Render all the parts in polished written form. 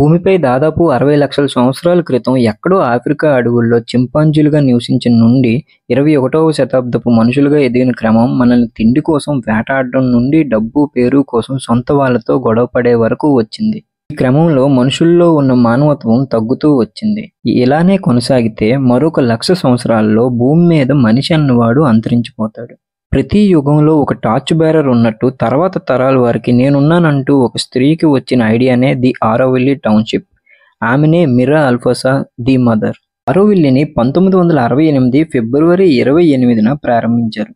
భూమిపై దాదాపు 60 లక్షల సంవత్సరాల క్రితం ఎక్కడో ఆఫ్రికా అడవుల్లో చింపాంజీలుగా నివసించిన నుండి 21వ శతాబ్దపు మనుషులుగా ఎదిగిన క్రమం మనల్ని తిండి కోసం వేటాడడం నుండి డబ్బు పేరు కోసం సొంత వాళ్ళతో గొడవపడే వరకు వచ్చింది. ఈ క్రమంలో మనుషుల్లో ఉన్న మానవత్వం తగ్గుతూ వచ్చింది. ఇలానే కొనసాగితే మరొక 1,00,000 సంవత్సరాల్లో భూమి మీద మనిషి అన్నవాడు అంతరించిపోతాడు. ప్రతి యుగంలో ఒక టార్చ్ బేరర్ ఉన్నట్టు తర్వాత తరాల వారికి నేనున్నానంటూ ఒక స్త్రీకి వచ్చిన ఐడియానే ది ఆరోవిల్లీ టౌన్షిప్. ఆమెనే మిరా అల్ఫోసా ది మదర్. ఆరోవిల్లీని 1968 ఫిబ్రవరి 28న ప్రారంభించారు.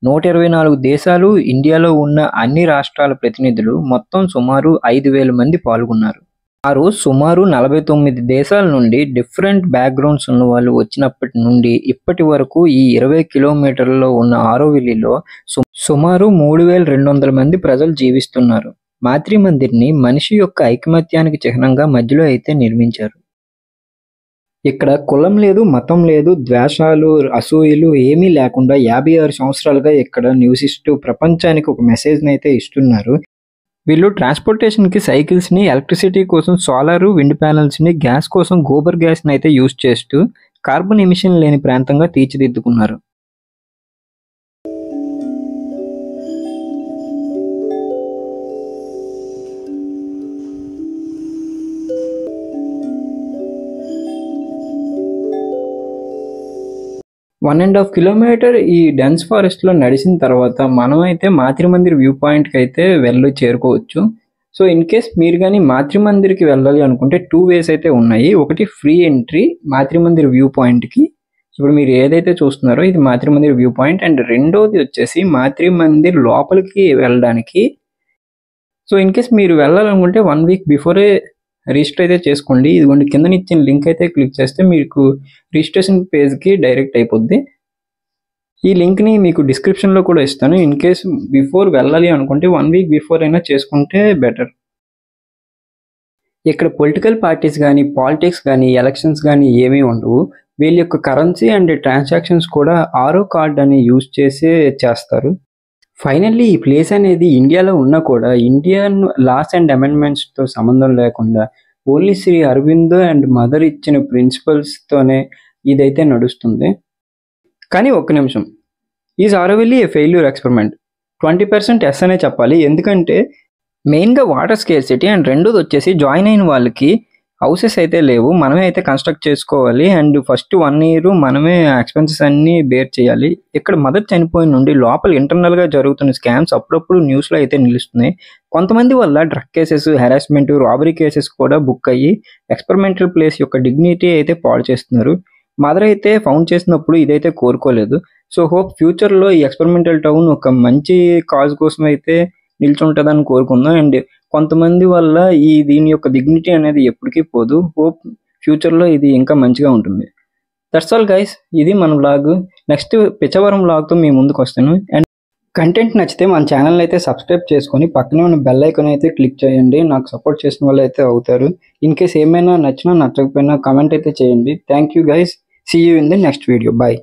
124 దేశాలు, ఇండియాలో ఉన్న అన్ని రాష్ట్రాల ప్రతినిధులు మొత్తం సుమారు 5,000 మంది పాల్గొన్నారు. ఆ రోజు సుమారు 49 దేశాల నుండి డిఫరెంట్ బ్యాక్గ్రౌండ్స్ ఉన్న వాళ్ళు వచ్చినప్పటి నుండి ఇప్పటి వరకు ఈ 20 కిలోమీటర్లలో ఉన్న ఆరోవిల్లీలో సుమారు 3,200 మంది ప్రజలు జీవిస్తున్నారు. మాతృ మందిర్ని మనిషి యొక్క ఐకమత్యానికి చిహ్నంగా మధ్యలో అయితే నిర్మించారు. ఇక్కడ కులం లేదు, మతం లేదు, ద్వేషాలు, అసూయలు ఏమీ లేకుండా 56 సంవత్సరాలుగా ఇక్కడ నివసిస్తూ ప్రపంచానికి ఒక మెసేజ్ని అయితే ఇస్తున్నారు. వీళ్ళు ట్రాన్స్పోర్టేషన్కి సైకిల్స్ని, ఎలక్ట్రిసిటీ కోసం సోలారు, విండ్ ప్యానల్స్ని, గ్యాస్ కోసం గోబర్ గ్యాస్ని అయితే యూజ్ చేస్తూ కార్బన్ ఎమిషన్ లేని ప్రాంతంగా తీర్చిదిద్దుకున్నారు. వన్ అండ్ హాఫ్ కిలోమీటర్ ఈ డెన్స్ ఫారెస్ట్లో నడిచిన తర్వాత మనం అయితే మాతృ మందిర్ వ్యూ పాయింట్కి అయితే చేరుకోవచ్చు. సో ఇన్ కేస్ మీరు కానీ మాతృ మందిర్కి వెళ్ళాలి అనుకుంటే 2 వేస్ అయితే ఉన్నాయి. ఒకటి ఫ్రీ ఎంట్రీ మాతృ మందిర్ వ్యూ పాయింట్కి. ఇప్పుడు మీరు ఏదైతే చూస్తున్నారో ఇది మాతృ మందిర్ వ్యూ పాయింట్. అండ్ రెండోది వచ్చేసి మాతృ మందిర్ లోపలికి వెళ్ళడానికి. సో ఇన్ కేస్ మీరు వెళ్ళాలనుకుంటే 1 వీక్ బిఫోరే రిజిస్టర్ అయితే చేసుకోండి. ఇదిగోండి కింద ఇచ్చిన లింక్ అయితే క్లిక్ చేస్తే మీకు రిజిస్ట్రేషన్ పేజ్కి డైరెక్ట్ అయిపోద్ది. ఈ లింక్ని మీకు డిస్క్రిప్షన్లో కూడా ఇస్తాను. ఇన్ కేస్ బిఫోర్ వెళ్ళాలి అనుకుంటే 1 వీక్ బిఫోర్ అయినా చేసుకుంటే బెటర్. ఇక్కడ పొలిటికల్ పార్టీస్ కానీ, పాలిటిక్స్ కానీ, ఎలక్షన్స్ కానీ ఏమీ ఉండవు. వీళ్ళ యొక్క కరెన్సీ అండ్ ట్రాన్సాక్షన్స్ కూడా ఆరో కార్డ్ అని యూజ్ చేస్తారు. ఫైనల్లీ ఈ ప్లేస్ అనేది ఇండియాలో ఉన్నా కూడా ఇండియన్ లాస్ అండ్ అమెండ్మెంట్స్తో సంబంధం లేకుండా only Sri Aurobindo and mother ఇచ్చిన ప్రిన్సిపల్స్తోనే ఇదైతే నడుస్తుంది. కానీ ఒక్క నిమిషం, is Auroville a failure experiment? 20% yes అనే చెప్పాలి. ఎందుకంటే మెయిన్గా వాటర్ స్కేర్సిటీ అండ్ రెండోది వచ్చేసి జాయిన్ అయిన వాళ్ళకి హౌసెస్ అయితే లేవు, మనమే అయితే కన్స్ట్రక్ట్ చేసుకోవాలి. అండ్ ఫస్ట్ 1 year మనమే ఎక్స్పెన్సెస్ అన్నీ బేర్ చేయాలి. ఇక్కడ మదర్ చనిపోయిన నుండి లోపల ఇంటర్నల్గా జరుగుతున్న స్కామ్స్ అప్పుడప్పుడు న్యూస్లో అయితే నిలుస్తున్నాయి. కొంతమంది వల్ల drug cases, harassment, robbery cases కూడా బుక్ అయ్యి ఎక్స్పెరిమెంటల్ ప్లేస్ యొక్క డిగ్నిటీ అయితే పాడు చేస్తున్నారు. మదర్ అయితే ఫౌండ్ చేసినప్పుడు ఇదైతే కోరుకోలేదు. సో హోప్ ఫ్యూచర్లో ఈ ఎక్స్పెరిమెంటల్ టౌన్ ఒక మంచి కాజ్ కోసం అయితే నిల్చుంటుందని కోరుకుందాం. అండ్ కొంతమంది వల్ల దీని యొక్క డిగ్నిటీ అనేది ఎప్పటికీ పోదు. హోప్ ఫ్యూచర్లో ఇది ఇంకా మంచిగా ఉంటుంది. దట్స్ ఆల్ గైస్, ఇది మన వ్లాగ్. నెక్స్ట్ పిచ్చవరం వ్లాగ్తో మీ ముందుకు వస్తాను. అండ్ కంటెంట్ నచ్చితే మన ఛానల్ అయితే సబ్స్క్రైబ్ చేసుకొని పక్కనే ఉన్న బెల్ ఐకాన్ అయితే క్లిక్ చేయండి. నాకు సపోర్ట్ చేసిన వాళ్ళు అయితే అవుతారు. ఇన్ కేస్ ఏమైనా నచ్చినా నచ్చకపోయినా కామెంట్ అయితే చేయండి. Thank you guys. See you in the next video. Bye.